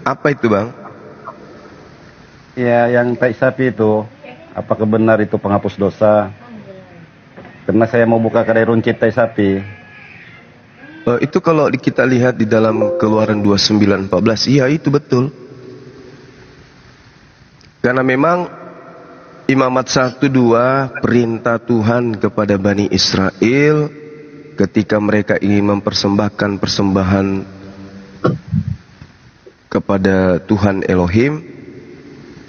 Apa itu, Bang? Ya, yang tai sapi itu, apakah benar itu penghapus dosa? Karena saya mau buka kedai runcit tai sapi. Itu kalau kita lihat di dalam Keluaran 29:14, iya itu betul. Karena memang Imamat 1-2 perintah Tuhan kepada Bani Israel ketika mereka ingin mempersembahkan persembahan kepada Tuhan Elohim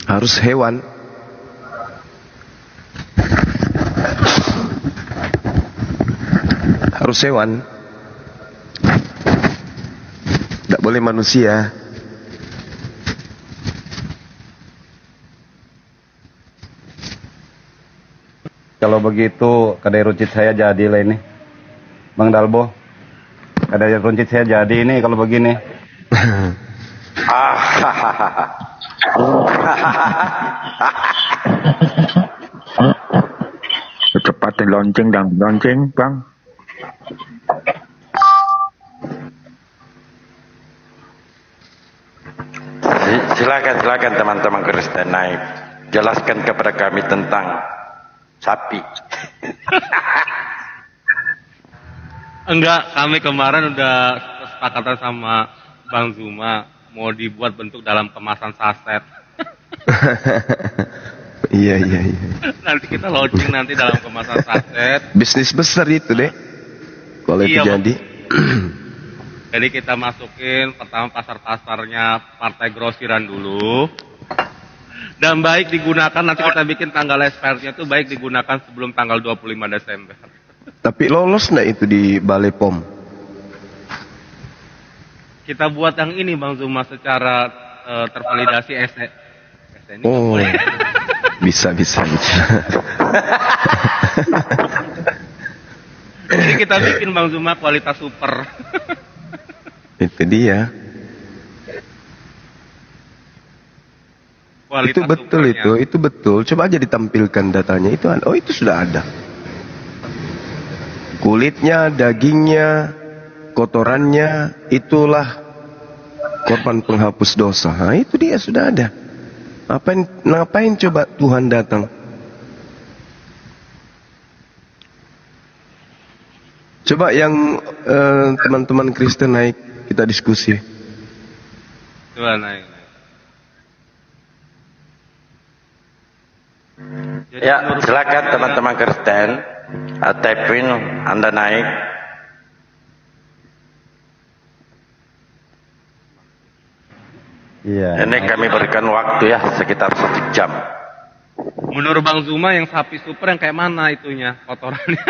harus hewan. Harus hewan. Tidak boleh manusia. Kalau begitu, kedai runcit saya jadi lah ini. Bang Dalbo, kedai runcit saya jadi ini kalau begini. Cepat lonceng dan lonceng, Bang. Silakan teman-teman Kristen naik. Jelaskan kepada kami tentang sapi. Enggak, kami kemarin udah kesepakatan sama Bang Zuma mau dibuat bentuk dalam kemasan saset. Iya. Nanti kita launching nanti dalam kemasan saset. Bisnis besar itu deh. Kalau itu jadi. Jadi kita masukin pertama pasar-pasarnya partai grosiran dulu. Dan baik digunakan, nanti kita bikin tanggal expirednya itu baik digunakan sebelum tanggal 25 Desember. Tapi lolos nggak itu di Balai POM? Kita buat yang ini Bang Zuma secara tervalidasi SN. Oh, bisa. Jadi kita bikin Bang Zuma kualitas super. Itu dia. Kualitas itu betul supernya. Itu betul. Coba aja ditampilkan datanya. Itu sudah ada. Kulitnya, dagingnya, kotorannya, itulah korban penghapus dosa. Nah, itu dia sudah ada. Ngapain coba Tuhan datang? Coba yang teman-teman Kristen naik, kita diskusi. Coba naik. Ya, silakan teman-teman Kristen. Tepin, Anda naik. Iya. Ini kami berikan waktu ya sekitar 1 jam. Menurut Bang Zuma yang sapi super yang kayak mana itunya kotorannya?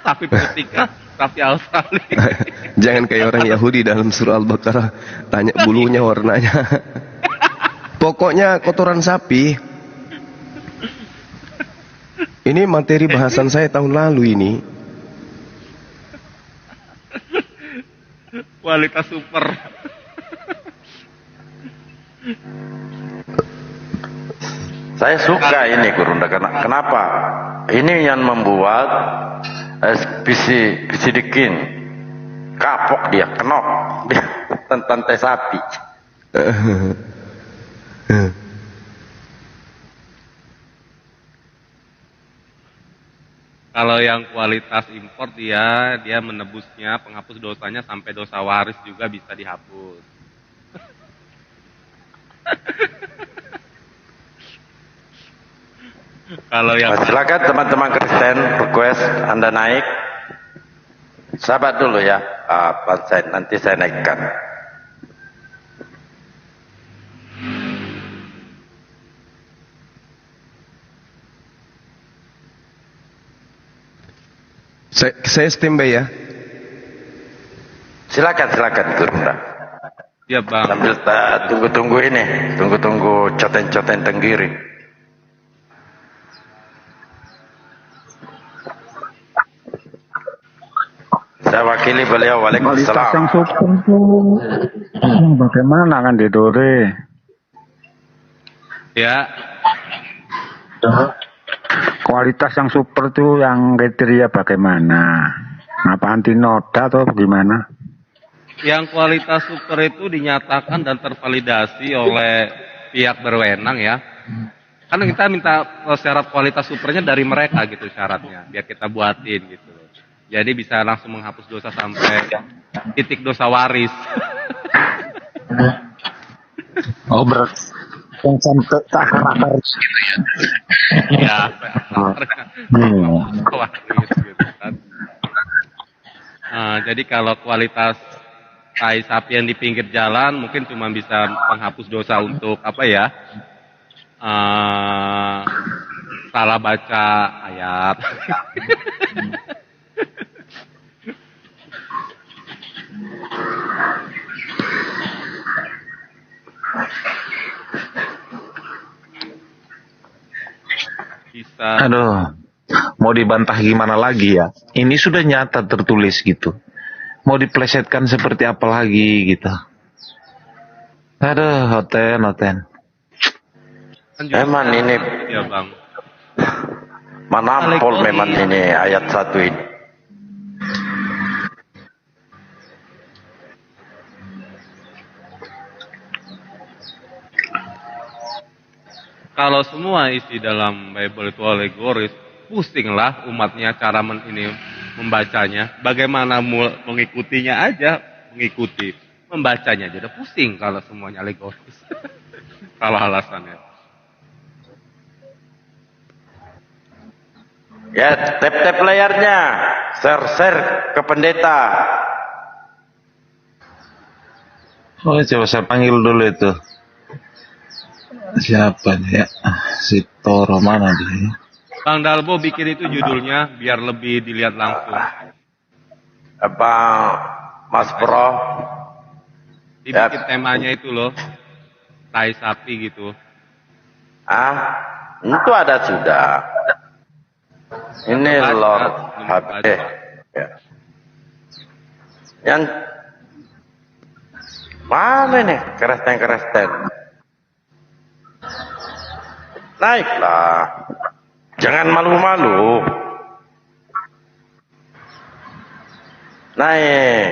Sapi putih kah? Sapi Australia? Jangan kayak orang Yahudi dalam surah Al-Baqarah tanya bulunya warnanya. Pokoknya kotoran sapi. Ini materi bahasan saya tahun lalu ini. Kualitas super. Saya suka ini Gurunda. Kenapa? Ini yang membuat bisidikin kapok dia, kenok dia tentang teh sapi. Kalau yang kualitas impor dia menebusnya, penghapus dosanya sampai dosa waris juga bisa dihapus. Kalau yang silakan teman-teman Kristen request Anda naik. Sahabat dulu ya, nanti saya naikkan. Saya standby ya. Silakan Gurunda. Ya Bang. Sambil tunggu ini, tunggu coten tenggiri. Saya wakili beliau. Waalaikumsalam. Kualitas yang super itu bagaimana kan Dedore? Ya. Kualitas yang super itu yang kriteria bagaimana? Apa anti noda atau gimana? Yang kualitas super itu dinyatakan dan tervalidasi oleh pihak berwenang ya. Kan kita minta syarat kualitas supernya dari mereka gitu syaratnya, biar kita buatin gitu. Jadi bisa langsung menghapus dosa sampai titik dosa waris. Oh berat. Yang sampai tak akar gitu ya. Ya, waris gitu kan. Nah, jadi kalau kualitas tai sapi yang di pinggir jalan mungkin cuma bisa menghapus dosa untuk apa ya? Salah baca ayat. Bisa. Aduh, mau dibantah gimana lagi ya? Ini sudah nyata tertulis gitu. Mau diplesetkan seperti apa lagi gitu. Aduh, hoten. Memang ini Ya bang. manampol memang ini ayat 1 ini. Kalau semua isi dalam Bible itu alegoris, pusinglah umatnya cara membacanya. Bagaimana mengikutinya aja, mengikuti. Membacanya aja udah pusing kalau semuanya alegoris. Kalau alasannya. Ya, tap-tap layarnya. Share ke pendeta. Oh, coba saya panggil dulu itu. Siapa nih ya? Si Toro mana dia? Bang Dalbo bikin itu judulnya biar lebih dilihat langsung. Apa Mas Bro? Dibikin temanya itu loh. Tai sapi gitu. Itu ada sudah. Ini Baca, Lord belum HP. baca. Ya. Yang mana nih keresten? Naiklah. Jangan malu-malu. Naik.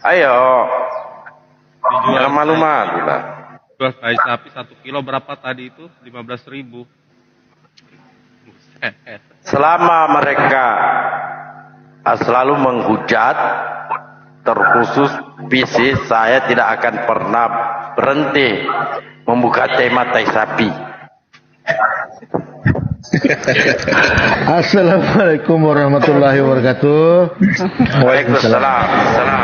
Ayo. Jangan malu-malu lah. Jual tai sapi 1 kilo berapa tadi itu? 15.000. Buset. Selama mereka selalu menghujat, terkhusus PC, saya tidak akan pernah berhenti membuka tema tai sapi. Assalamualaikum warahmatullahi wabarakatuh. Waalaikumsalam. Salam.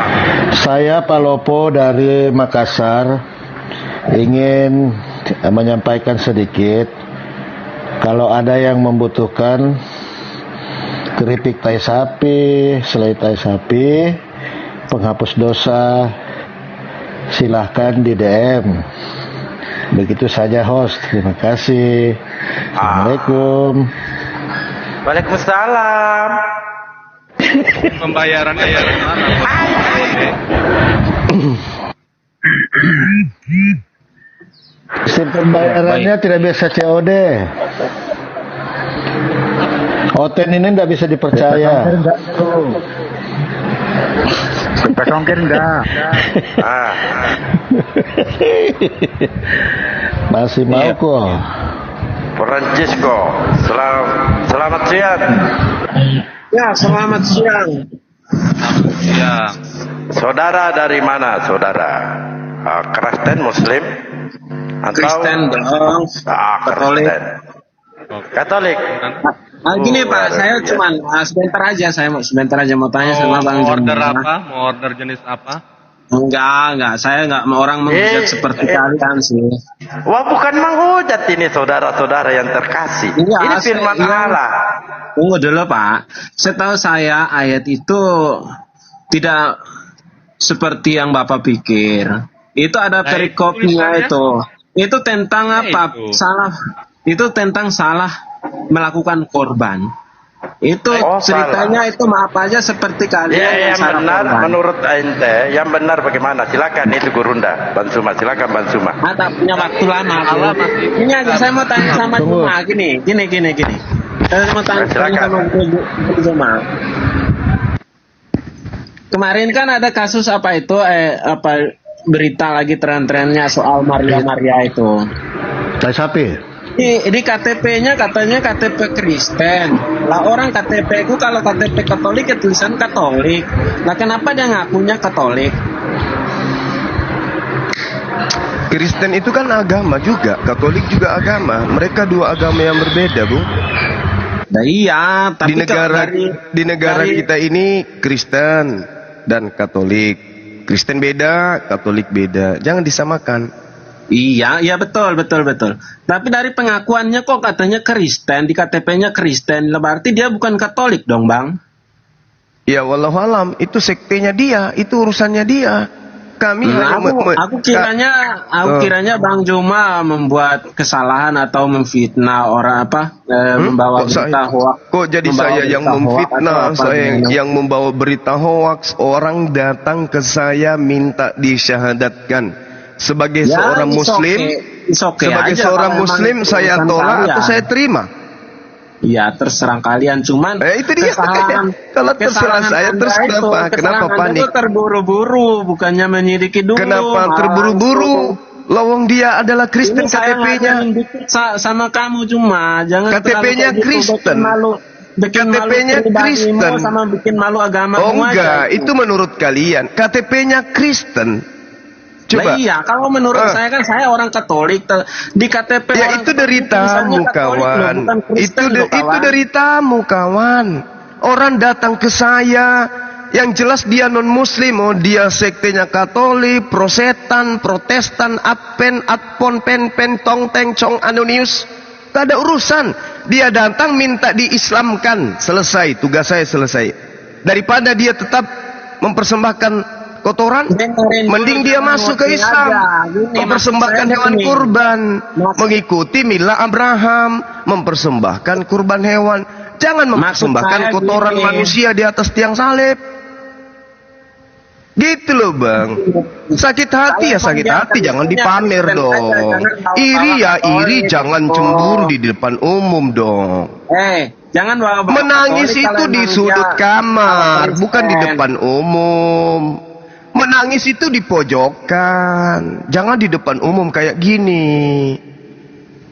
Saya Pak Lopo dari Makassar ingin menyampaikan sedikit. Kalau ada yang membutuhkan keripik tai sapi, selai tai sapi, penghapus dosa, silahkan di DM. Begitu saja host. Terima kasih. Assalamualaikum. Waalaikumsalam. Pembayarannya dari mana? Sistem pembayarannya tidak bisa COD. Hotel ini tidak bisa dipercaya. Kita ongkir enggak? Masih mau kok. Francisco, selamat siang. Ya, selamat siang. Ya. Saudara dari mana, saudara? Kristen, Muslim? Atau? Kristen dong. Katolik. Kristen. Katolik. Gini Pak, saya cuman sebentar aja mau tanya sama Bang John. Order apa? Mau order jenis apa? Enggak, saya enggak mau orang menghujat seperti kalian sih. Wah, bukan menghujat ini saudara-saudara yang terkasih. Iya, ini firman Allah. Tunggu dulu Pak. Setahu saya ayat itu tidak seperti yang Bapak pikir. Itu ada perikopnya itu. Itu tentang apa? Itu tentang salah melakukan korban. Itu ceritanya salah. Itu maaf aja seperti kalian Ya, yang benar korban. menurut ente, yang benar bagaimana? Silakan itu Gurunda, Bansuma, silakan Bansuma. Tak punya waktu lama. Ini aja saya mau tanya sama Cuma gini. Saya mau tanya Silakan. sama Bu Joma. Kemarin kan ada kasus apa itu berita lagi tren-trennya soal Maria itu. Tai sapi. Di KTP-nya katanya KTP Kristen. Lah orang KTP ku kalau KTP Katolik ya tulisan Katolik. Lah kenapa dia ngakunya Katolik? Kristen itu kan agama juga, Katolik juga agama. Mereka dua agama yang berbeda, Bung. Nah, iya, tapi Di negara kita ini Kristen dan Katolik. Kristen beda, Katolik beda. Jangan disamakan. Iya betul. Tapi dari pengakuannya kok katanya Kristen, di KTP-nya Kristen, berarti dia bukan Katolik dong, Bang? Ya wallahualam, itu sektenya dia, itu urusannya dia. Kami aku kiranya Bang Joma membuat kesalahan atau memfitnah orang membawa berita hoax. Kok jadi saya yang memfitnah, saya yang membawa berita hoax? Orang datang ke saya minta disyahadatkan. Sebagai seorang muslim, saya tolak atau saya terima? Ya terserah kalian, cuman itu dia. Kalau terserah saya, terus kenapa panik? Itu terburu-buru, bukannya menyelidiki dulu. Kenapa terburu-buru? Lawang dia adalah Kristen KTP-nya. Sama kamu cuma, jangan KTP-nya Kristen. KTP-nya Kristen sama bikin malu agama. Oh enggak, itu menurut kalian. KTP-nya Kristen. Coba. Nah, iya, kalau menurut saya kan saya orang Katolik di KTP ya itu deritamu kawan. Itu deritamu kawan. Orang datang ke saya yang jelas dia non muslim, dia sektenya Katolik, Protestan, Advent, Adpon, Pen, Tong, Teng, Cong, Anonius. Tak ada urusan. Dia datang minta diislamkan, selesai, tugas saya selesai. Daripada dia tetap mempersembahkan kotoran, mending dia masuk ke Islam, mempersembahkan hewan kurban, mengikuti milah Abraham, mempersembahkan kurban hewan. Jangan mempersembahkan kotoran manusia di atas tiang salib. Gitu loh Bang. Sakit hati ya sakit hati, jangan dipamer dong. Iri ya iri, jangan cemburu di depan umum dong. Jangan bawa menangis itu di sudut kamar, bukan di depan umum. Menangis itu di pojokan, jangan di depan umum kayak gini.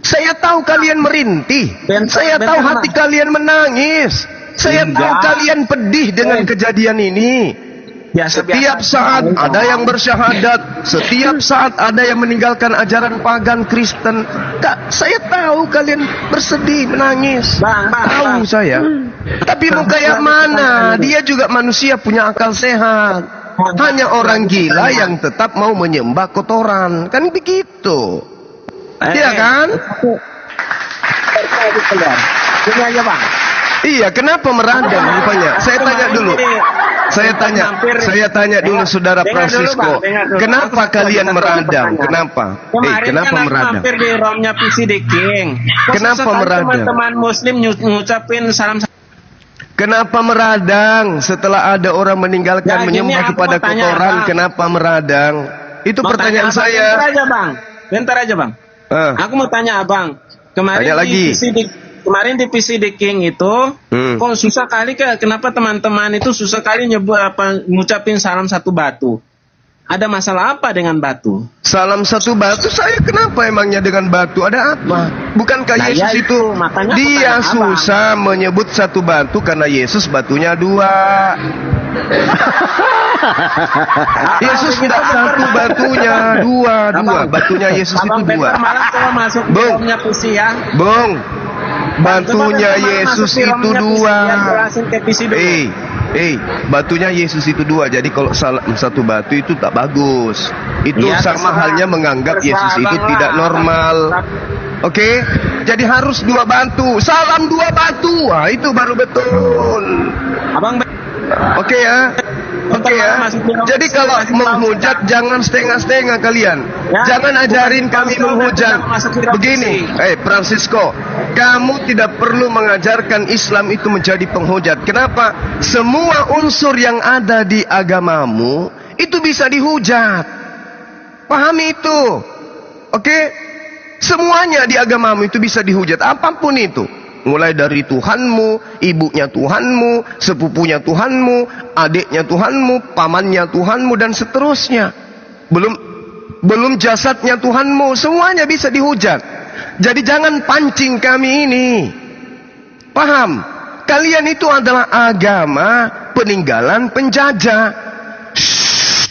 Saya tahu kalian merintih, saya tahu hati kalian menangis, saya tahu kalian pedih dengan kejadian ini. Setiap saat ada yang bersyahadat, setiap saat ada yang meninggalkan ajaran pagan Kristen. Saya tahu kalian bersedih, menangis, tahu saya. Tapi mau kayak mana? Dia juga manusia, punya akal sehat. Hanya orang gila yang tetap mau menyembah kotoran, kan begitu? Iya kan? Ini aja Bang. Iya, kenapa meradang rupanya? Saya tanya dulu. Saya tanya dulu Saudara Francisco. Kenapa kalian meradang? Kenapa? Kenapa meradang? Mampir di romnya PC The King. Kenapa meradang? Teman-teman Muslim ngucapin salam. Kenapa meradang setelah ada orang meninggalkan menyembah kepada kotoran? Kenapa meradang? Itu pertanyaan saya. Bentar aja bang. Aku mau tanya abang. Kemarin di PC The King itu, kok susah kali kenapa teman-teman itu susah kali ngucapin salam satu batu? Ada masalah apa dengan batu? Salam satu batu, saya kenapa emangnya dengan batu? Ada apa? Bukankah Yesus itu dia susah menyebut satu batu karena Yesus batunya dua. Yesus tidak satu batunya, dua. Batunya Yesus itu dua. Bung, batunya Yesus itu dua. Batunya Yesus itu dua. Jadi kalau satu batu itu tak bagus. Itu sama halnya menganggap Yesus itu tidak normal. Oke? Jadi harus dua batu. Salam dua batu. Wah, itu baru betul. Oke ya. Jadi kalau menghujat jangan setengah-setengah kalian. Jangan ajarin kami menghujat. Begini, Francisco, kamu tidak perlu mengajarkan Islam itu menjadi penghujat. Kenapa? Semua unsur yang ada di agamamu itu bisa dihujat. Pahami itu. Oke? Semuanya di agamamu itu bisa dihujat, apapun itu. Mulai dari Tuhanmu, ibunya Tuhanmu, sepupunya Tuhanmu, adiknya Tuhanmu, pamannya Tuhanmu, dan seterusnya. Belum jasadnya Tuhanmu, semuanya bisa dihujat. Jadi jangan pancing kami ini. Paham? Kalian itu adalah agama peninggalan penjajah. Shhh.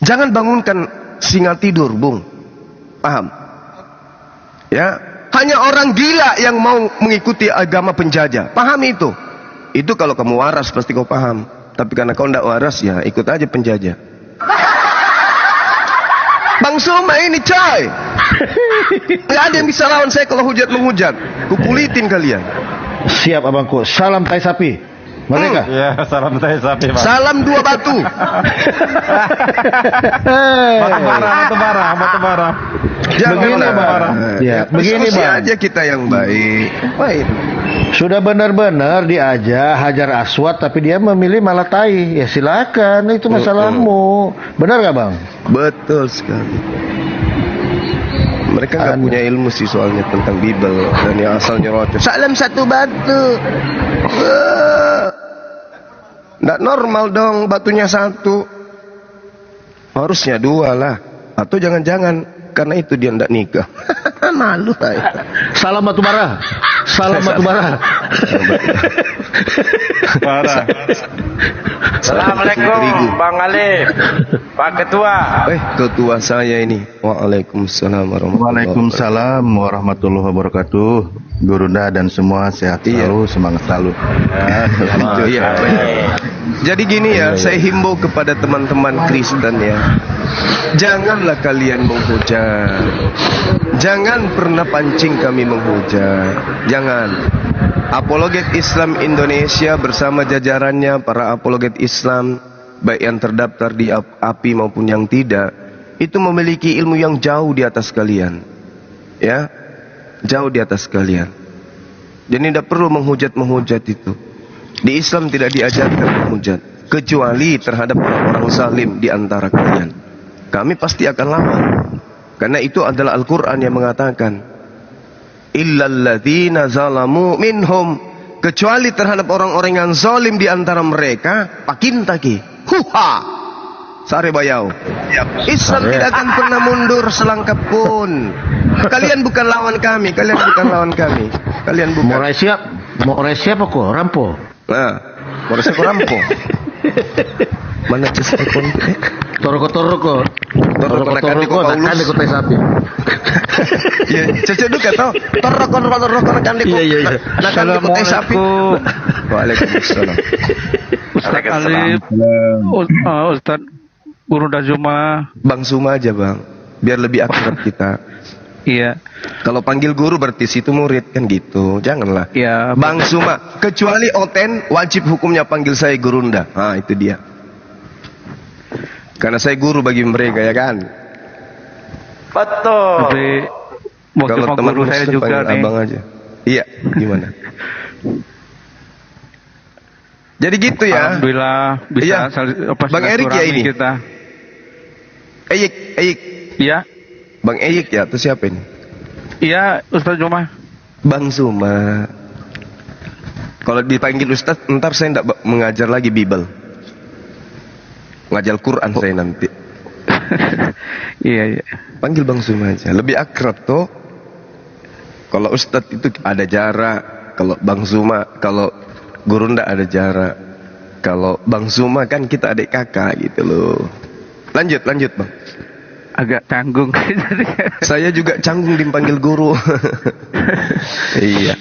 Jangan bangunkan singa tidur, Bung. Paham? Ya, hanya orang gila yang mau mengikuti agama penjajah. Paham itu? Itu kalau kamu waras pasti kau paham. Tapi karena kau tidak waras, ya ikut aja penjajah. Bang Suma ini coy. Gak ada yang bisa lawan saya kalau hujat menghujat. Kukulitin kalian. Siap abangku. Salam tai sapi. Mereka. Ya, salam tai sapi, Bang. Salam 2 batu. Batu bara. Begini, Bang. Ya, begini, Diskusi Bang. aja kita yang baik. Baik. Sudah benar-benar diajak Hajar Aswad tapi dia memilih malah tai. Ya silakan, itu masalahmu. Benar gak, Bang? Betul sekali. Mereka nggak punya ilmu sih soalnya tentang Bible, dan yang asal nyerocos. Salam 1 batu. Nggak normal dong batunya 1. Harusnya 2 lah. Atau jangan-jangan karena itu dia nggak nikah. Malu saya. Salam batu bara. Salam batu bara. Parah. Assalamualaikum Bang Alif, Pak Ketua. Ketua saya ini. Waalaikumsalam warahmatullahi wabarakatuh. Waalaikumsalam warahmatullahi wabarakatuh. Gurunda dan semua sehat selalu, semangat selalu. Iya. Jadi gini ya, saya himbau kepada teman-teman Kristen ya. Janganlah kalian menghujat. Jangan pernah pancing kami menghujat. Jangan. Apologet Islam Indonesia bersama jajarannya, para apologet Islam, baik yang terdaftar di API maupun yang tidak, itu memiliki ilmu yang jauh di atas kalian. Ya, jauh di atas kalian. Jadi tidak perlu menghujat itu. Di Islam tidak diajarkan menghujat, kecuali terhadap orang-orang zalim di antara kalian. Kami pasti akan lawan. Karena itu adalah Al-Quran yang mengatakan, illalladzina zalamu minhum, kecuali terhadap orang-orang yang zalim di antara mereka, pakintaki. Huha. Sare bayau. Islam tidak akan pernah mundur selangkah pun. Kalian bukan lawan kami, kalian bukan lawan kami. Kalian bukan. Mau siapa kok? Rampo. Nah, mau siapa rampo? Mana cus ikon? Toroko. Nakandi ko tai sapi. Ya, cecek duka tau. Toroko nakandi ko. Nakandi ko tai sapi. Waalaikumsalam. Ustaz Alif, Ustaz Guru Dajuma. Bang Suma aja bang, biar lebih akrab kita. Iya. Kalau panggil guru berarti situ murid kan gitu. Janganlah. Iya. Bang Suma, kecuali Oten wajib hukumnya panggil saya Gurunda. Ah itu dia. Karena saya guru bagi mereka ya kan. Betul. Tapi kalau teman guru saya juga nih. Abang aja. Iya, gimana? Jadi gitu ya. Alhamdulillah bisa Iya. Bang Erik ya ini. Kita. Eyik. Iya. Bang Eyik ya, atau siapa ini? Iya, Ustaz Juma. Bang Suma. Kalau dipanggil Ustaz, ntar saya tidak mengajar lagi Bible. Ngajar Quran saya nanti. Iya. Panggil Bang Suma aja. Lebih akrab toh. Kalau Ustaz itu ada jarak. Kalau Bang Suma, kalau Gurunda ada jarak. Kalau Bang Suma kan kita adik kakak gitu loh. Lanjut Bang. Agak canggung. Saya juga canggung dipanggil guru. Iya.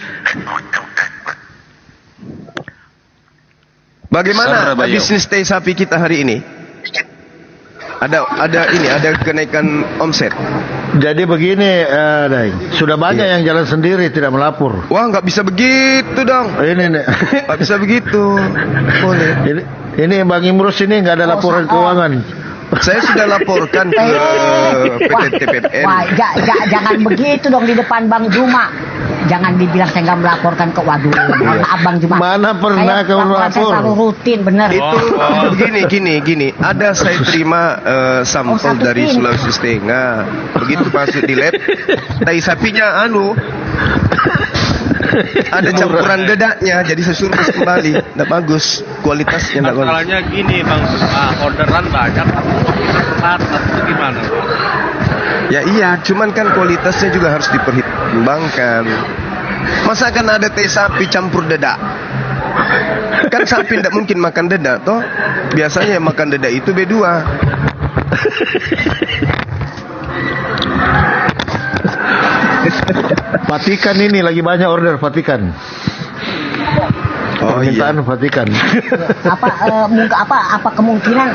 Bagaimana bisnis teh sapi kita hari ini? Ada kenaikan omset. Jadi begini, Dai. Sudah banyak yang jalan sendiri tidak melapor. Wah, nggak bisa begitu dong. Ini nih. Nggak bisa begitu. Boleh. Ini Bang Imrus ini nggak ada laporan keuangan. Saya sudah laporkan ke PT TPPN. Wah, jangan begitu dong di depan Bang Juma. Jangan dibilang saya nggak melaporkan ke waduh. Maaf Bang Juma. Mana pernah kamu melapor? Saya selalu rutin, bener. Itu gini. Ada saya terima sampel dari Sulawesi Tengah. Begitu masuk di lab, tai sapinya Ada campuran dedaknya, jadi saya suruh kembali. Nggak bagus, kualitasnya nggak bagus. Masalahnya gini Bang, orderan banyak, tapi kita terbatas, itu gimana Bang? Ya iya, cuman kan kualitasnya juga harus dipertimbangkan. Masa kan ada teh sapi campur dedak? Kan sapi tidak mungkin makan dedak toh. Biasanya yang makan dedak itu B2. Vatikan ini lagi banyak order Vatikan. Oh iya. Permintaan Vatikan. Apa kemungkinan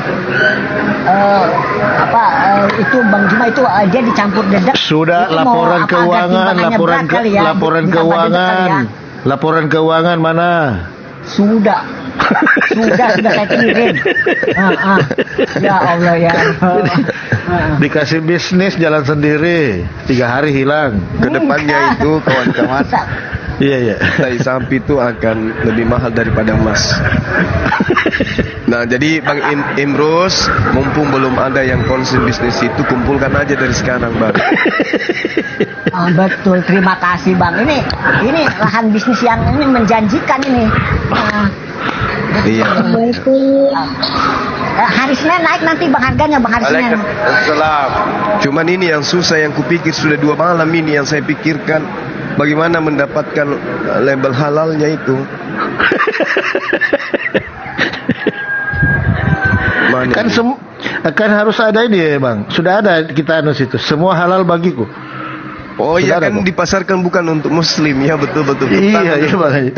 itu Bang Juma itu dia dicampur dedak. Sudah Itu laporan mau apa, agar keuangan, timbangannya laporan berat kali ya, laporan ditambah dedak kali keuangan. ya. Laporan keuangan mana? Sudah saya kirim. Ya Allah ya. Dikasih bisnis jalan sendiri, 3 hari hilang. Kedepannya itu kawan-kawan, Iya. tai sapi itu akan lebih mahal daripada emas. Nah, jadi Bang Imrus, mumpung belum ada yang konsen bisnis itu, kumpulkan aja dari sekarang, Bang. Betul, terima kasih Bang. Ini lahan bisnis yang ini menjanjikan ini. Iya. Hari Senin naik nanti Bang harganya Bang hari Senin. Waalaikumsalam. Cuman ini yang susah, yang kupikir sudah 2 malam ini yang saya pikirkan, bagaimana mendapatkan label halalnya itu. Mana Kan ini? kan harus ada ini ya Bang. Sudah ada kita anu situ. Semua halal bagiku. Oh iya, Sudah ada, kan Bang. dipasarkan bukan untuk muslim ya, betul. Iya Bang.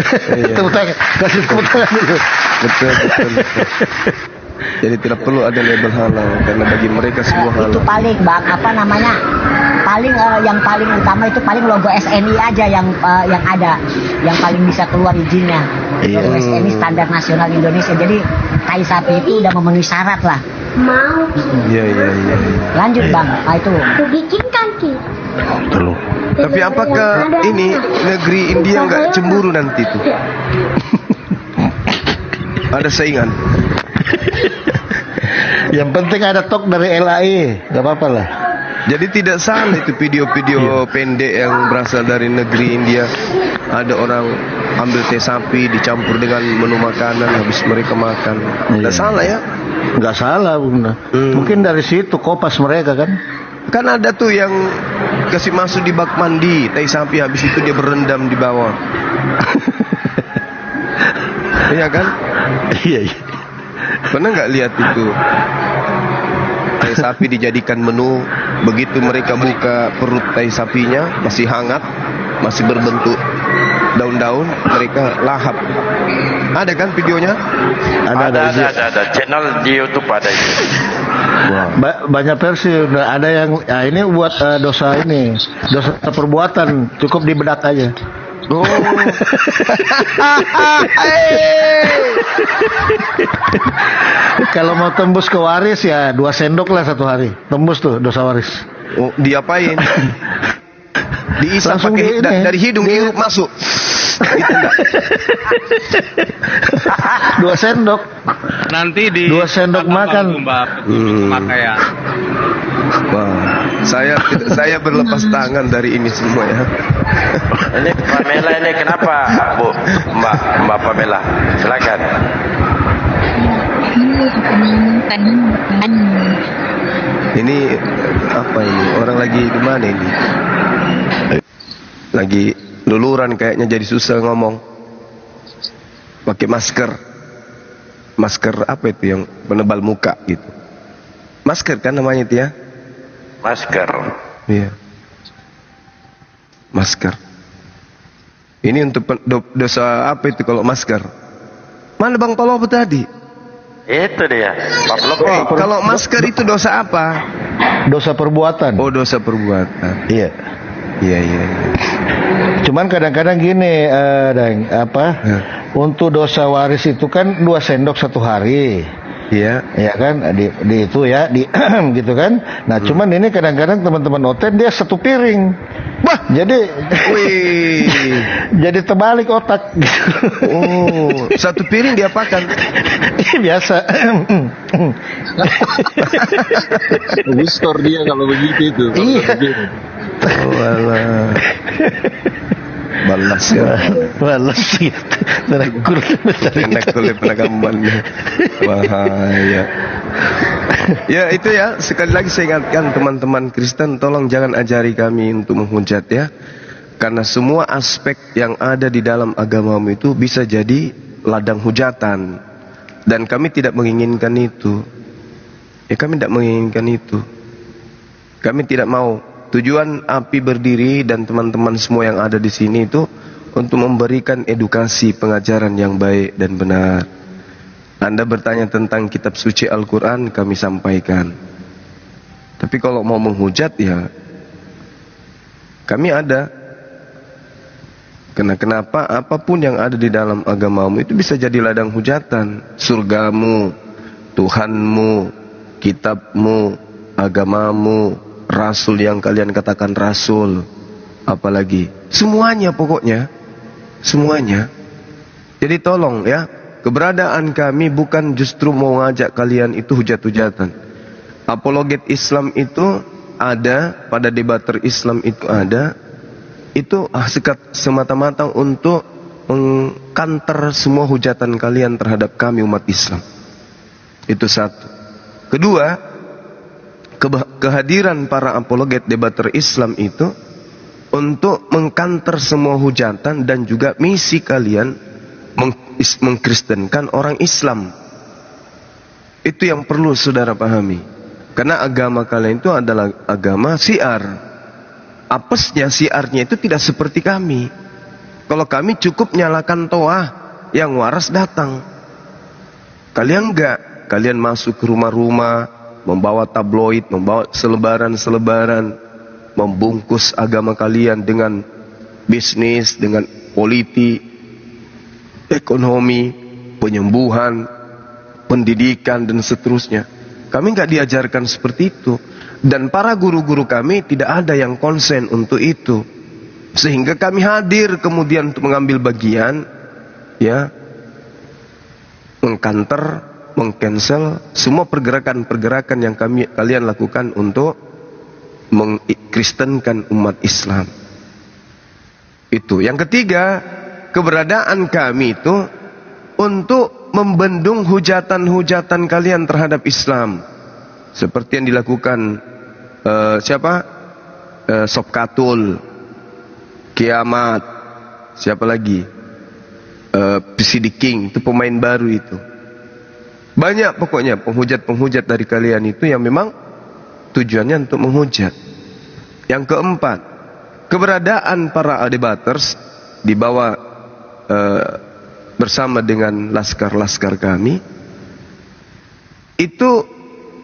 Tepuk tangan. Kasih tepuk tangan dulu. Betul. Jadi tidak perlu ada label halal karena bagi mereka semua halal. Itu paling Bang yang paling utama itu paling logo SNI aja yang ada, yang paling bisa keluar izinnya. Logo SNI Standar Nasional Indonesia. Jadi tai sapi itu udah memenuhi syarat lah. Iya. Lanjut Bang, itu. Tapi apakah ini negeri India nggak cemburu nanti tuh? Ada saingan. Yang penting ada tok dari LAI, nggak apa-apa lah. Jadi tidak salah itu video-video pendek yang berasal dari negeri India. Ada orang ambil teh sapi dicampur dengan menu makanan, habis mereka makan. Tidak salah ya? Nggak salah benar. Mungkin dari situ kopas mereka kan. Kan ada tuh yang kasih masuk di bak mandi teh sapi, habis itu dia berendam di bawah. Iya kan? Iya. Pernah nggak lihat itu? Tai sapi dijadikan menu, begitu mereka buka perut tai sapinya masih hangat, masih berbentuk daun-daun, mereka lahap. Ada kan videonya? Ada channel di YouTube ada itu. Banyak versi. Ada yang ini buat dosa perbuatan, cukup dibedak aja. Oh. Kalau mau tembus ke waris ya 2 sendok lah 1 hari. Tembus tuh dosa waris. Oh, diapain? Diisap Langsung pakai dari hidung dihirup masuk. Gitu enggak? 2 sendok. Nanti di 2 sendok makan. Pakaian. Wah, saya berlepas tangan dari ini semua ya. Ini Pamela ini kenapa Bu? Mbak Pamela, silakan. Ini apa ini? Orang lagi di mana ini? Lagi luluran kayaknya, jadi susah ngomong. Pakai masker. Masker apa itu yang penebal muka gitu? Masker kan namanya itu ya? Masker. Iya. Masker. Ini untuk dosa apa itu kalau masker? Mana Bang Palopo tadi? Itu dia. Pak Palopo. Kalau masker itu dosa apa? Dosa perbuatan. Oh, dosa perbuatan. Iya. Iya. Cuman kadang-kadang gini, Dang, untuk dosa waris itu kan 2 sendok 1 hari. Iya. Ya kan, di itu ya, gitu kan. Nah, cuman ini kadang-kadang teman-teman oten dia 1 piring. Wah, jadi jadi terbalik otak. Oh, 1 piring diapakan? Biasa. Gustor dia kalau begitu itu. Iya. Oh, alah. balas ya. Balas gitu. Enak kulit penagambannya. Bahaya. Ya itu ya, sekali lagi saya ingatkan teman-teman Kristen, tolong jangan ajari kami untuk menghujat ya. Karena semua aspek yang ada di dalam agamamu itu bisa jadi ladang hujatan. Dan kami tidak menginginkan itu. Ya kami tidak menginginkan itu. Kami tidak mau. Tujuan API berdiri dan teman-teman semua yang ada di sini itu untuk memberikan edukasi pengajaran yang baik dan benar. Anda bertanya tentang kitab suci Al-Quran, kami sampaikan. Tapi kalau mau menghujat ya, kami ada. Kenapa? Apapun yang ada di dalam agamamu itu bisa jadi ladang hujatan. Surgamu, Tuhanmu, kitabmu, agamamu, rasul yang kalian katakan rasul, apalagi. Semuanya pokoknya. Semuanya. Jadi tolong ya, keberadaan kami bukan justru mau ngajak kalian itu hujat-hujatan. Apologet Islam itu ada, pada debater Islam itu ada. Itu semata-mata untuk mengkanter semua hujatan kalian terhadap kami umat Islam. Itu satu. Kedua, kehadiran para apologet debater Islam itu untuk mengkanter semua hujatan dan juga misi kalian mengkristenkan orang Islam. Itu yang perlu saudara pahami. Karena agama kalian itu adalah agama syiar. Apesnya syiarnya itu tidak seperti kami. Kalau kami cukup nyalakan toah, yang waras datang. Kalian enggak. Kalian masuk ke rumah-rumah, membawa tabloid, membawa selebaran-selebaran, membungkus agama kalian dengan bisnis, dengan politik, ekonomi, penyembuhan, pendidikan dan seterusnya. Kami enggak diajarkan seperti itu. Dan para guru-guru kami tidak ada yang konsen untuk itu. Sehingga kami hadir kemudian untuk mengambil bagian, ya, mengkanter, mengcancel semua pergerakan-pergerakan yang kalian lakukan untuk mengkristenkan umat Islam. Itu. Yang ketiga, keberadaan kami itu untuk membendung hujatan-hujatan kalian terhadap Islam. Seperti yang dilakukan Sopkatul, Kiamat, siapa lagi? PCD King, itu pemain baru itu. Banyak pokoknya penghujat-penghujat dari kalian itu yang memang tujuannya untuk menghujat. Yang keempat, keberadaan para debaters di bawah bersama dengan laskar-laskar kami itu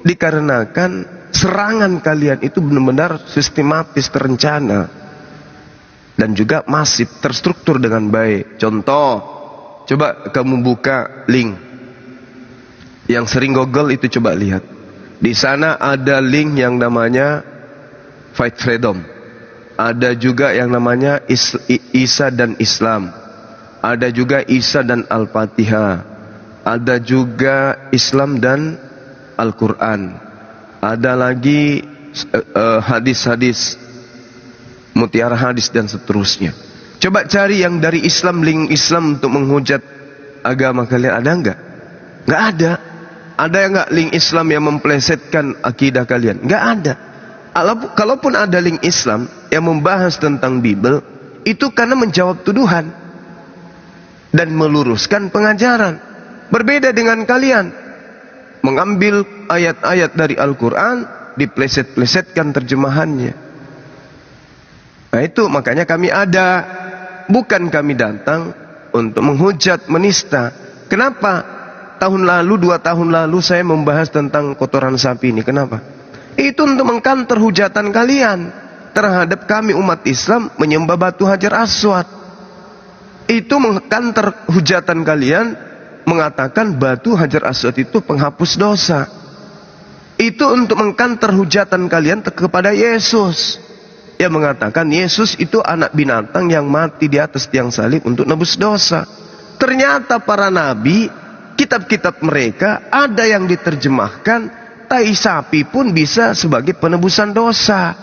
dikarenakan serangan kalian itu benar-benar sistematis, terencana dan juga masif, terstruktur dengan baik. Contoh, coba kamu buka link yang sering Google itu, coba lihat. Di sana ada link yang namanya Fight Freedom. Ada juga yang namanya Isa dan Islam. Ada juga Isa dan Al-Fatihah. Ada juga Islam dan Al-Quran. Ada lagi hadis-hadis, mutiara hadis dan seterusnya. Coba cari yang dari Islam, link Islam untuk menghujat agama kalian, ada enggak? Enggak ada. Ada enggak link Islam yang memplesetkan akidah kalian? Enggak ada. Kalaupun ada link Islam yang membahas tentang Bible, itu karena menjawab tuduhan dan meluruskan pengajaran. Berbeda dengan kalian. Mengambil ayat-ayat dari Al-Quran, dipleset-plesetkan terjemahannya. Nah itu makanya kami ada. Bukan kami datang untuk menghujat, menista. Kenapa? Tahun lalu, 2 tahun lalu saya membahas tentang kotoran sapi ini. Kenapa? Itu untuk mengkanter hujatan kalian terhadap kami umat Islam menyembah batu Hajar Aswad. Itu mengkanter hujatan kalian, mengatakan batu Hajar Aswad itu penghapus dosa. Itu untuk mengkanter hujatan kalian kepada Yesus, yang mengatakan Yesus itu anak binatang yang mati di atas tiang salib untuk nebus dosa. Ternyata para nabi, kitab-kitab mereka ada yang diterjemahkan tai sapi pun bisa sebagai penebusan dosa.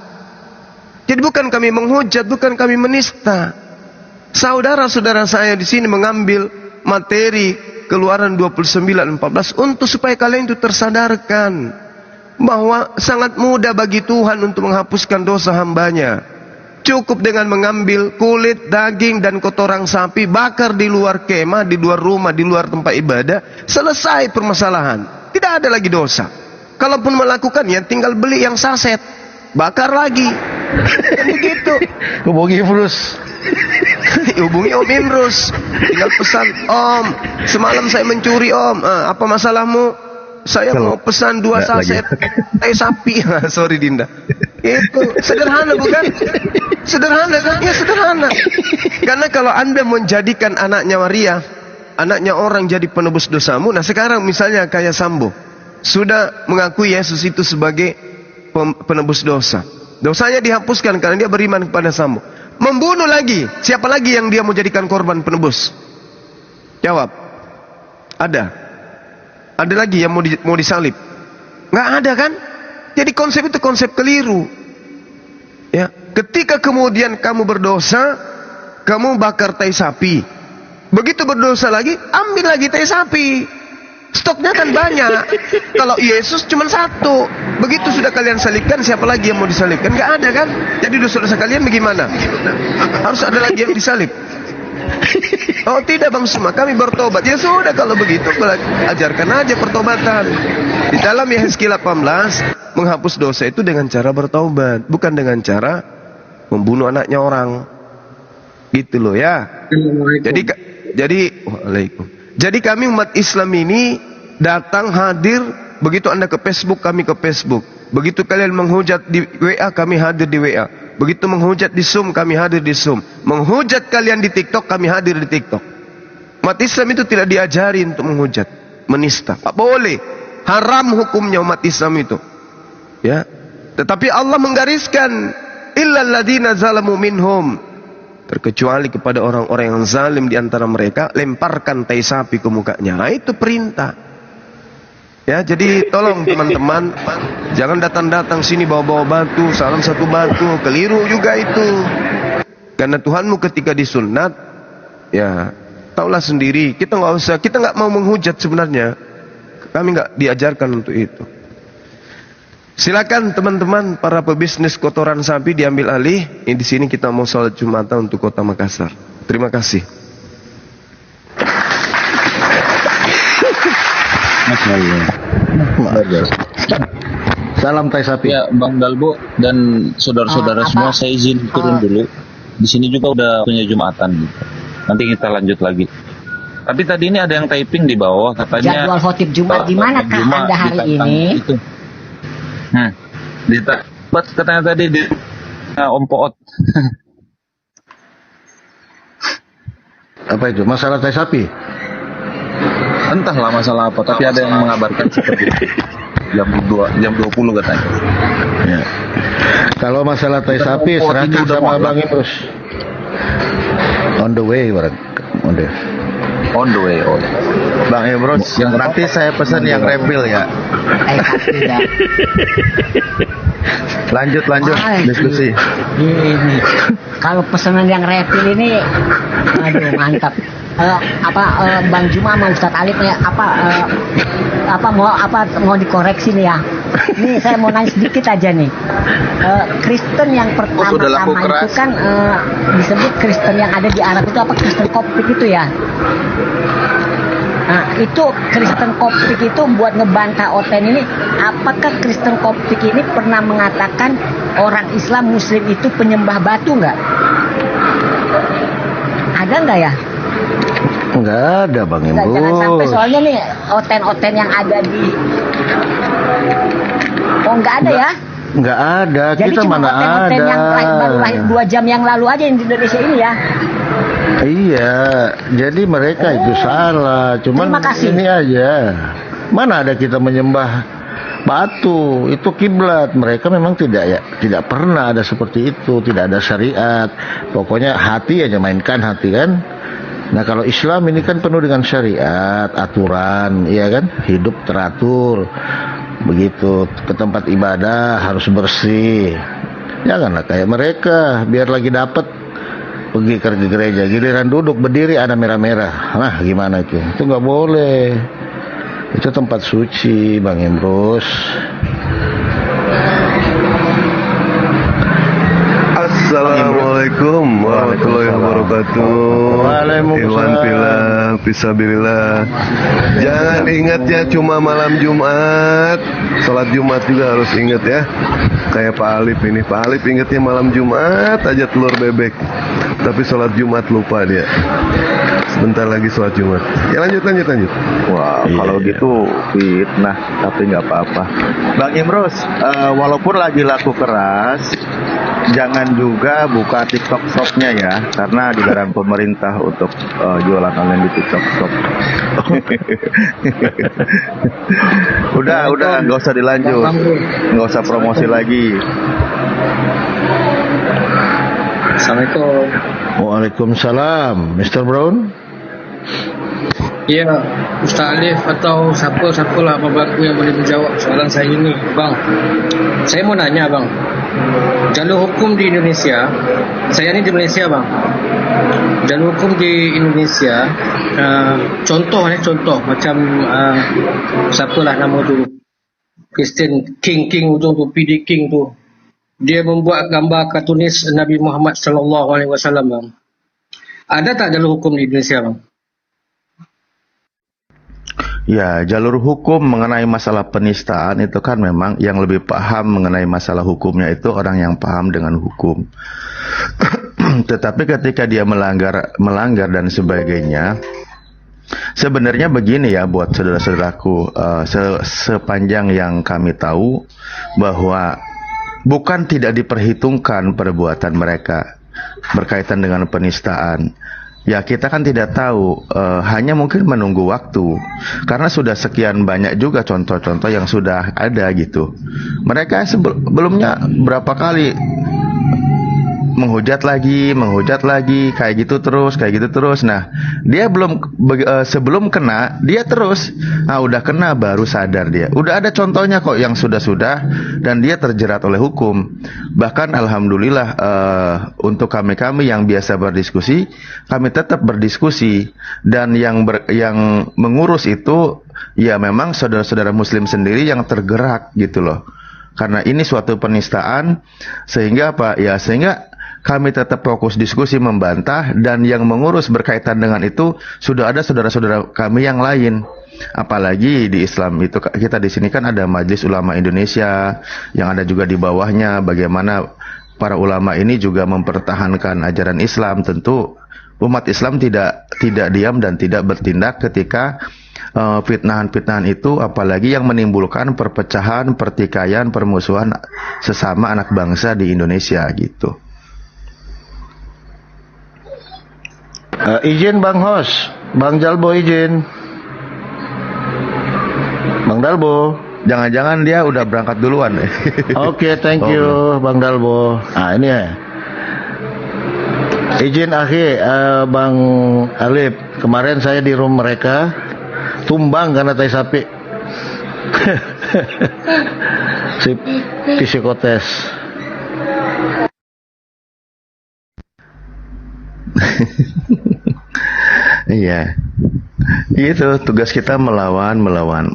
Jadi bukan kami menghujat, bukan kami menista. Saudara-saudara saya di sini mengambil materi Keluaran 29:14 untuk supaya kalian itu tersadarkan bahwa sangat mudah bagi Tuhan untuk menghapuskan dosa hambanya. Cukup dengan mengambil kulit, daging, dan kotoran sapi, bakar di luar kemah, di luar rumah, di luar tempat ibadah. Selesai permasalahan. Tidak ada lagi dosa. Kalaupun melakukannya, tinggal beli yang saset, bakar lagi. Begitu. Hubungi Imrus. Hubungi Om Imrus. Tinggal pesan, Om, semalam saya mencuri Om. Apa masalahmu? Saya mau pesan 2 saset teh sapi. Sorry Dinda. Itu sederhana bukan? Sederhana kan? Ya sederhana. Karena kalau Anda menjadikan anaknya Maria, anaknya orang jadi penebus dosamu. Nah sekarang misalnya kayak Sambo sudah mengakui Yesus itu sebagai penebus dosa. Dosanya dihapuskan karena dia beriman kepada Sambo. Membunuh lagi. Siapa lagi yang dia mau jadikan korban penebus? Jawab. Ada lagi yang mau disalib? Nggak ada kan? Jadi konsep itu konsep keliru. Ya, ketika kemudian kamu berdosa, kamu bakar tai sapi. Begitu berdosa lagi, ambil lagi tai sapi. Stoknya kan banyak. Kalau Yesus cuma 1. Begitu sudah kalian salibkan, siapa lagi yang mau disalibkan? Nggak ada kan? Jadi dosa-dosa kalian bagaimana? Harus ada lagi yang disalib. Oh tidak Bang Suma, kami bertobat. Ya sudah kalau begitu, ajarkan aja pertobatan. Di dalam Yehezkiel 18, menghapus dosa itu dengan cara bertobat, bukan dengan cara membunuh anaknya orang. Gitu loh ya. Jadi kami umat Islam ini datang hadir. Begitu Anda ke Facebook, kami ke Facebook. Begitu kalian menghujat di WA, kami hadir di WA. Begitu menghujat di Zoom, kami hadir di Zoom. Menghujat kalian di TikTok, kami hadir di TikTok. Umat Islam itu tidak diajari untuk menghujat, menista. Tak boleh. Haram hukumnya umat Islam itu. Ya. Tetapi Allah menggariskan illal ladzina zalamu minhum. Terkecuali kepada orang-orang yang zalim di antara mereka, lemparkan tai sapi ke mukanya. Nah, itu perintah. Ya, jadi tolong teman-teman, jangan datang-datang sini bawa-bawa batu, salam 1 batu, keliru juga itu. Karena Tuhanmu ketika disunat, ya, taulah sendiri, kita nggak mau menghujat sebenarnya. Kami nggak diajarkan untuk itu. Silakan teman-teman para pebisnis kotoran sapi diambil alih. Di sini kita mau sholat Jumatan untuk Kota Makassar. Terima kasih. Salam tai sapi. Ya, Bang Dalbo dan saudara-saudara semua, saya izin turun dulu. Di sini juga udah punya Jumatan. Nanti kita lanjut lagi. Tapi tadi ini ada yang typing di bawah katanya. Jadwal khotib Jumat di mana Kak Anda hari ini? Itu. Buat katanya tadi di Om Poot. Apa itu? Masalah tai sapi? Entahlah masalah apa, tapi ada yang mengabarkan seperti itu. Jam 20 katanya. Ya. Kalau masalah tai sapi serahkan sama Bang Imrus. On the way, on the way. Oh. Bang Imrus, yang nanti saya pesan yang refill ya. Lanjut diskusi. Ini. Kalau pesanan yang refill ini, aduh mantap. Bang Juma sama Ustadz Alif nih, mau dikoreksi nih ya. Ini saya mau nanya sedikit aja nih. Kristen yang pertama-tama itu kan disebut Kristen yang ada di Arab itu apa, Kristen Koptik itu ya. Nah, itu Kristen Koptik itu buat ngebantah Oten ini, apakah Kristen Koptik ini pernah mengatakan orang Islam Muslim itu penyembah batu nggak? Ada nggak ya? Nggak ada Bang Imrus. Jangan sampai, soalnya nih Oten-Oten yang ada di nggak ada ya? Nggak ada. Jadi kita cuma mana Oten-Oten ada. yang baru lahir 2 jam yang lalu aja di Indonesia ini ya. Iya, jadi mereka itu salah. Cuman ini aja. Mana ada kita menyembah batu, itu kiblat. Mereka memang tidak pernah ada seperti itu, tidak ada syariat. Pokoknya hati aja, mainkan hati kan. Nah kalau Islam ini kan penuh dengan syariat, aturan, iya kan, hidup teratur. Begitu ke tempat ibadah harus bersih. Janganlah kayak mereka, biar lagi dapat pergi ke gereja, giliran duduk berdiri ada merah-merah. Nah, gimana itu? Itu nggak boleh. Itu tempat suci, Bang Emrus. Assalamualaikum warahmatullahi wabarakatuh. Waalaikumsalam. Iwan Pillah, Fisabilillah. Jangan ingat ya cuma malam Jumat. Sholat Jumat juga harus ingat ya. Kayak Pak Alif ini. Pak Alif ingatnya malam Jumat aja telur bebek. Tapi sholat Jumat lupa dia. Sebentar lagi sholat Jumat. Ya lanjut. Wah, kalau gitu fitnah, tapi nggak apa-apa. Bang Imrus, walaupun lagi laku keras, jangan juga buka TikTok Shop-nya ya, karena dilarang pemerintah untuk jualan online di TikTok Shop. udah, nggak usah dilanjut, nggak usah promosi lagi. Assalamualaikum. Waalaikumsalam, Mr. Brown. Ya, Ustaz Alif atau siapalah pembantu yang boleh menjawab soalan saya ini, Bang. Saya mau nanya, Bang. Jalur hukum di Indonesia, saya ini di Malaysia, Bang. Jalur hukum di Indonesia, contoh macam siapalah nama tu, Christian King ujung tu, PD King tu. Dia membuat gambar kartunis Nabi Muhammad sallallahu alaihi wasallam, Bang. Ada tak jalur hukum di Indonesia, Bang? Ya, jalur hukum mengenai masalah penistaan itu kan memang yang lebih paham mengenai masalah hukumnya itu orang yang paham dengan hukum. Tetapi ketika dia melanggar dan sebagainya, sebenarnya begini ya buat saudara-saudaraku, sepanjang yang kami tahu bahwa bukan tidak diperhitungkan perbuatan mereka berkaitan dengan penistaan. Ya kita kan tidak tahu, hanya mungkin menunggu waktu. Karena sudah sekian banyak juga contoh-contoh yang sudah ada gitu. Mereka sebelumnya berapa kali menghujat lagi, kayak gitu terus. Nah, dia sebelum kena, dia terus. Nah, udah kena baru sadar dia. Udah ada contohnya kok yang sudah dan dia terjerat oleh hukum. Bahkan alhamdulillah untuk kami yang biasa berdiskusi, kami tetap berdiskusi dan yang mengurus itu ya memang saudara-saudara muslim sendiri yang tergerak gitu loh. Karena ini suatu penistaan sehingga kami tetap fokus diskusi membantah dan yang mengurus berkaitan dengan itu sudah ada saudara-saudara kami yang lain. Apalagi di Islam itu kita di sini kan ada Majelis Ulama Indonesia yang ada juga di bawahnya bagaimana para ulama ini juga mempertahankan ajaran Islam. Tentu umat Islam tidak diam dan tidak bertindak ketika fitnahan-fitnahan itu apalagi yang menimbulkan perpecahan, pertikaian, permusuhan sesama anak bangsa di Indonesia gitu. Izin Bang Hos, Bang Jalbo izin. Bang Dalbo. Jangan-jangan dia udah berangkat duluan. Oke, thank you Bang Dalbo. Nah ini ya. Izin Bang Alif. Kemarin saya di rumah mereka tumbang karena tai sapi. Si psikotes. Iya, itu tugas kita melawan.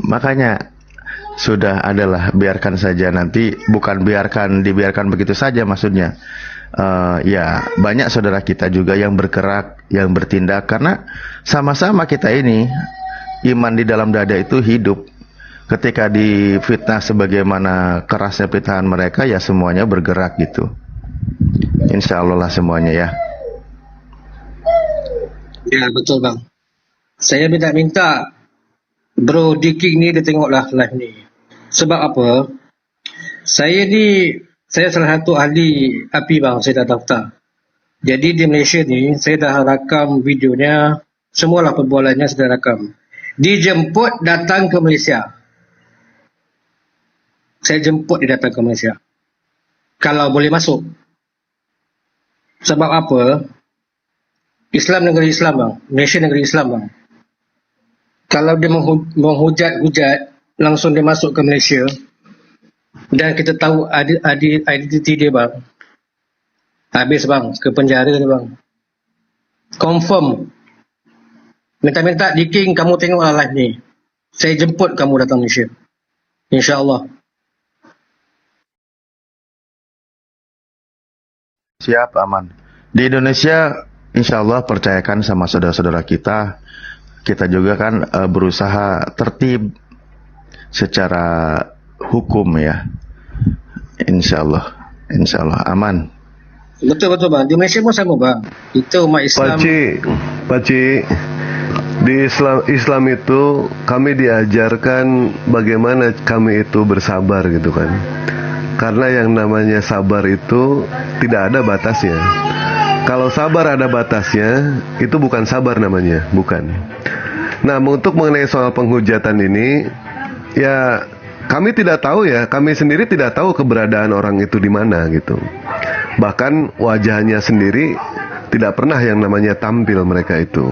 Makanya sudah adalah biarkan saja nanti, bukan dibiarkan begitu saja maksudnya. Ya banyak saudara kita juga yang bergerak, yang bertindak karena sama-sama kita ini iman di dalam dada itu hidup. Ketika difitnah sebagaimana kerasnya fitnahan mereka, ya semuanya bergerak gitu. Insya Allah lah semuanya ya. Ya betul bang. Saya minta Bro Diking ni dia tengoklah live ni. Sebab apa? Saya salah satu ahli api bang, saya dah daftar. Jadi di Malaysia ni saya dah rakam videonya, semualah perbualannya saya dah rakam. Dijemput datang ke Malaysia. Saya jemput dia datang ke Malaysia. Kalau boleh masuk. Sebab apa? Islam negara Islam bang, Malaysia negara Islam bang. Kalau dia menghujat, langsung dia masuk ke Malaysia dan kita tahu identiti dia bang, habis bang, ke penjara dia bang. confirm. Minta-minta di King, kamu tengoklah live ni. Saya jemput kamu datang Malaysia. InsyaAllah. Siap, aman. Di Indonesia, insya Allah percayakan sama saudara-saudara kita. Kita juga kan berusaha tertib secara hukum ya. Insya Allah aman. Betul bang. Di Malaysia pun sama bang. Kita umat Islam. Pakcik, di Islam itu kami diajarkan bagaimana kami itu bersabar gitu kan. Karena yang namanya sabar itu tidak ada batasnya. Kalau sabar ada batasnya, itu bukan sabar namanya, bukan. Nah, untuk mengenai soal penghujatan ini, ya kami tidak tahu ya, kami sendiri tidak tahu keberadaan orang itu di mana gitu. Bahkan wajahnya sendiri tidak pernah yang namanya tampil mereka itu.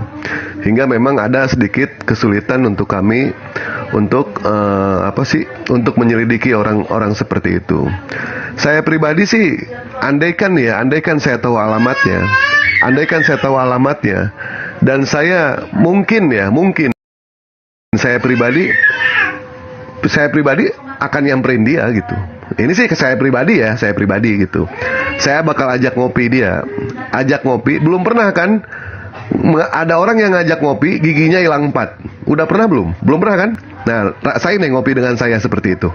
Hingga memang ada sedikit kesulitan untuk kami untuk untuk menyelidiki orang-orang seperti itu. Saya pribadi sih, andaikan saya tahu alamatnya, dan saya mungkin saya pribadi akan nyamperin dia gitu. Ini sih saya pribadi gitu. Saya bakal ajak ngopi, belum pernah kan ada orang yang ngajak ngopi giginya hilang 4. Udah pernah belum pernah kan. Nah, saya nih ngopi dengan saya seperti itu.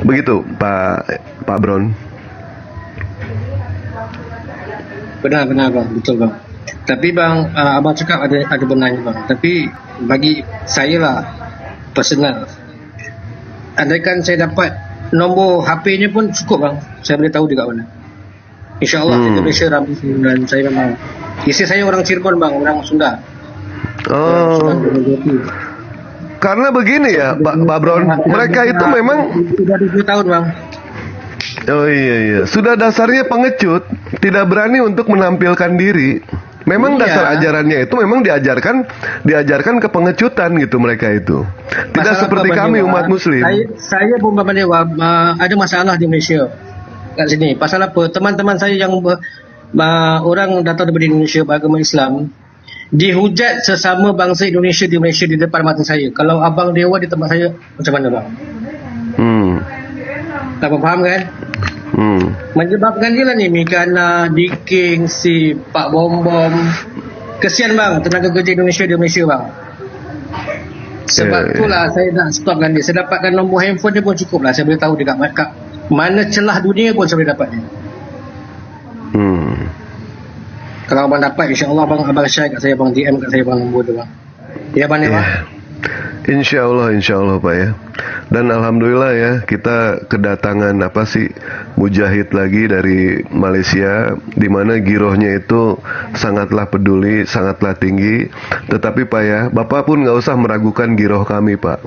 Begitu Pak Bron. Benar bang, betul bang. Tapi bang, abang cakap ada benarnya bang. Tapi bagi saya lah personal, andaikan saya dapat nombor HP-nya pun cukup bang, saya boleh tahu dekat mana. InsyaAllah kita Malaysia ramai. Dan saya memang, isteri saya orang Cirebon bang, orang Sunda. Karena begini ya Pak Bron, mereka itu memang sudah 7 tahun bang. Oh iya, sudah dasarnya pengecut, tidak berani untuk menampilkan diri. Memang dasar ajarannya itu memang diajarkan kepengecutan gitu mereka itu. Tidak masalah seperti kami umat muslim. Saya pun Bapak Dewa, ada masalah di Malaysia kat sini. Pasal apa? Teman-teman saya yang orang datang dari Indonesia beragama Islam dihujat sesama bangsa Indonesia di Malaysia di depan mata saya. Kalau abang Dewa di tempat saya, macam mana bang? Tak faham kan? Menyebabkan dia lah ni Mikana, Diking, si Pak Bom. Kesian bang tenaga kerja Indonesia di Malaysia bang. Sebab itulah saya nak stopkan dia. Saya dapatkan nombor handphone dia pun cukup lah. Saya boleh tahu dekat mana celah dunia pun saya boleh dapat dia. Kalau abang dapat, insyaAllah abang share kat saya, abang DM kat saya, abang nombor tu bang. Ya bang Dewa. Insya Allah Pak ya. Dan alhamdulillah ya, kita kedatangan mujahid lagi dari Malaysia, di mana girohnya itu sangatlah peduli, sangatlah tinggi. Tetapi Pak ya, Bapak pun nggak usah meragukan giroh kami Pak.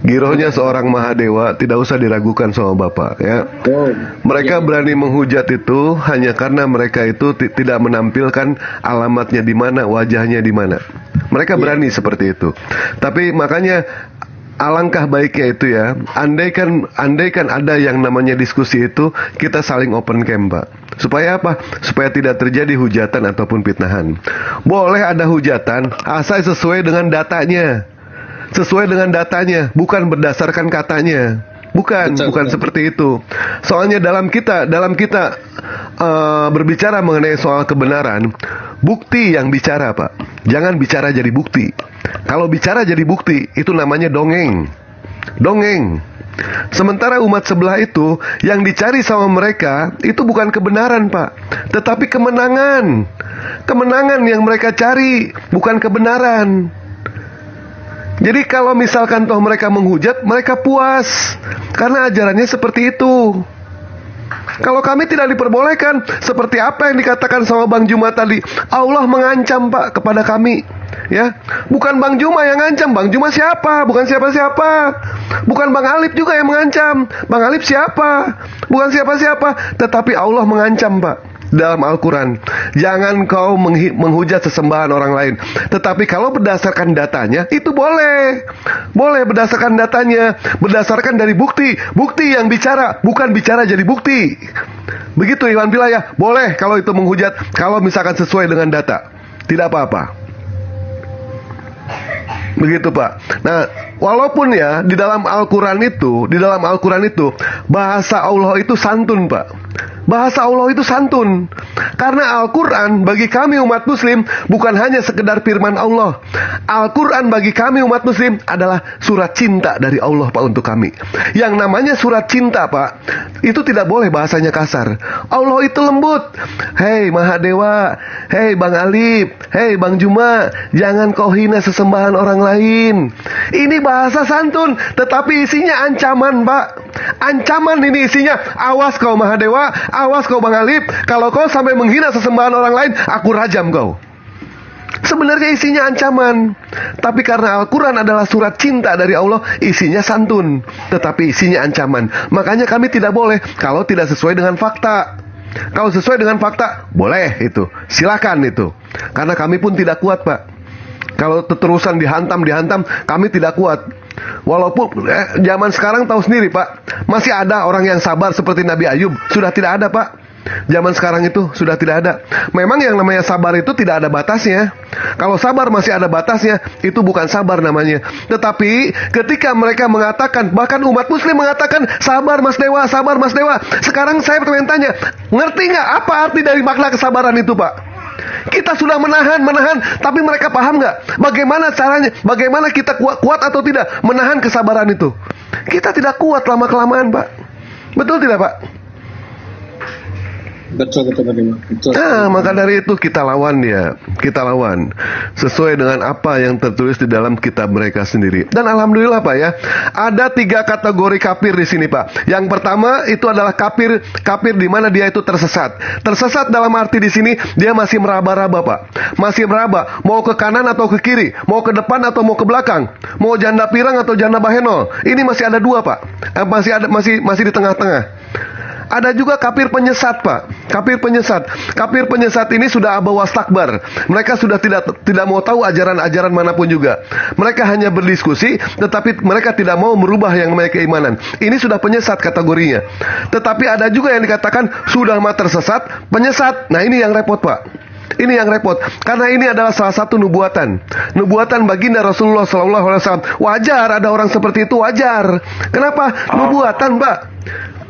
Girohnya seorang Mahadewa tidak usah diragukan sama Bapak ya. Mereka berani menghujat itu hanya karena mereka itu tidak menampilkan alamatnya di mana, wajahnya di mana. Mereka berani seperti itu. Tapi makanya alangkah baiknya itu ya, andaikan ada yang namanya diskusi itu, kita saling open camp Pak. Supaya apa? Supaya tidak terjadi hujatan ataupun fitnahan. Boleh ada hujatan, asal sesuai dengan datanya. Bukan berdasarkan katanya. Bukan seperti itu. Soalnya dalam kita berbicara mengenai soal kebenaran, bukti yang bicara Pak. Jangan bicara jadi bukti. Kalau bicara jadi bukti, itu namanya dongeng. Sementara umat sebelah itu, yang dicari sama mereka, itu bukan kebenaran Pak, tetapi kemenangan. Kemenangan yang mereka cari, bukan kebenaran. Jadi kalau misalkan toh mereka menghujat, mereka puas. Karena ajarannya seperti itu. Kalau kami tidak diperbolehkan, seperti apa yang dikatakan sama Bang Juma tadi, Allah mengancam Pak kepada kami. Ya, bukan Bang Juma yang ngancam. Bang Juma siapa? Bukan siapa-siapa. Bukan Bang Alip juga yang mengancam. Bang Alip siapa? Bukan siapa-siapa. Tetapi Allah mengancam Pak dalam Al-Quran. Jangan kau menghujat sesembahan orang lain. Tetapi kalau berdasarkan datanya, itu boleh. Boleh berdasarkan datanya. Berdasarkan dari bukti. Bukti yang bicara, bukan bicara jadi bukti. Begitu Iwan Pilayah. Boleh kalau itu menghujat, kalau misalkan sesuai dengan data. tidak apa-apa. Begitu Pak. Nah, walaupun ya di dalam Al-Quran itu bahasa Allah itu santun Pak. Bahasa Allah itu santun. Karena Al-Quran bagi kami umat muslim bukan hanya sekedar firman Allah. Al-Quran bagi kami umat muslim adalah surat cinta dari Allah Pak untuk kami. Yang namanya surat cinta Pak, itu tidak boleh bahasanya kasar. Allah itu lembut. Hei Mahadewa, hei Bang Alip, hei Bang Juma, jangan kau hina sesembahan orang lain. Ini bahasa santun, tetapi isinya ancaman Pak. Ancaman ini isinya, awas kau Mahadewa, awas kau Bang Alip, kalau kau sampai menghina sesembahan orang lain, aku rajam kau. Sebenarnya isinya ancaman, tapi karena Al-Quran adalah surat cinta dari Allah, isinya santun, tetapi isinya ancaman. Makanya kami tidak boleh kalau tidak sesuai dengan fakta. Kalau sesuai dengan fakta, boleh itu, silakan itu. Karena kami pun tidak kuat Pak. Kalau terusan dihantam, kami tidak kuat. Walaupun zaman sekarang tahu sendiri Pak, masih ada orang yang sabar seperti Nabi Ayub. Sudah tidak ada Pak. Zaman sekarang itu sudah tidak ada. Memang yang namanya sabar itu tidak ada batasnya. Kalau sabar masih ada batasnya, itu bukan sabar namanya. Tetapi ketika mereka mengatakan, bahkan umat muslim mengatakan, sabar Mas Dewa, sabar Mas Dewa. Sekarang saya pengen tanya, ngerti nggak apa arti dari makna kesabaran itu Pak? Kita sudah menahan, tapi mereka paham nggak? Bagaimana caranya? Bagaimana kita kuat atau tidak menahan kesabaran itu? Kita tidak kuat lama-kelamaan Pak. Betul tidak Pak? Betul. Nah, maka dari itu kita lawan dia. Kita lawan sesuai dengan apa yang tertulis di dalam kitab mereka sendiri. Dan alhamdulillah Pak ya, ada 3 kategori kafir di sini Pak. Yang pertama itu adalah kafir di mana dia itu tersesat. Tersesat dalam arti di sini dia masih meraba-raba Pak. Masih meraba, mau ke kanan atau ke kiri, mau ke depan atau mau ke belakang, mau janda pirang atau janda baheno. Ini masih ada 2 Pak. Masih di tengah-tengah. Ada juga kafir penyesat Pak. Kafir penyesat ini sudah abawas takbar. Mereka sudah tidak mau tahu ajaran-ajaran manapun juga. Mereka hanya berdiskusi, tetapi mereka tidak mau merubah yang namanya keimanan. Ini sudah penyesat kategorinya. Tetapi ada juga yang dikatakan sudah mah tersesat, penyesat. Nah ini yang repot Pak. Ini yang repot, karena ini adalah salah satu nubuatan baginda Rasulullah SAW. Wajar ada orang seperti itu, wajar. Kenapa? Nubuatan Pak.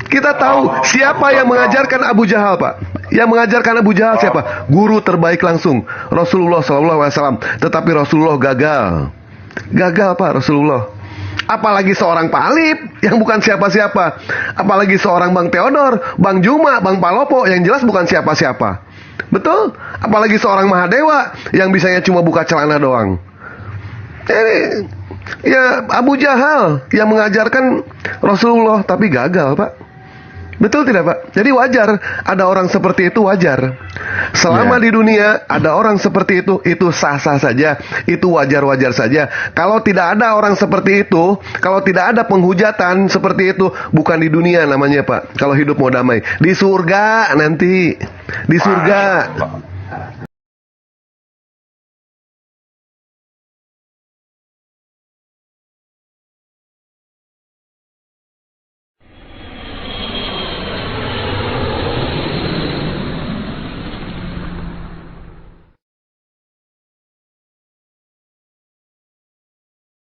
Kita tahu siapa yang mengajarkan Abu Jahal Pak. Yang mengajarkan Abu Jahal siapa? Guru terbaik langsung, Rasulullah SAW. Tetapi Rasulullah gagal Pak Rasulullah. Apalagi seorang Pak Alip yang bukan siapa-siapa. Apalagi seorang Bang Theodor, Bang Juma, Bang Palopo yang jelas bukan siapa-siapa. Betul? Apalagi seorang Mahadewa yang bisanya cuma buka celana doang. Ini ya Abu Jahal yang mengajarkan Rasulullah tapi gagal Pak. Betul tidak Pak? Jadi wajar ada orang seperti itu, wajar. Selama di dunia ada orang seperti itu sah-sah saja, itu wajar-wajar saja. Kalau tidak ada orang seperti itu, kalau tidak ada penghujatan seperti itu, bukan di dunia namanya Pak. Kalau hidup mau damai, di surga nanti, di surga.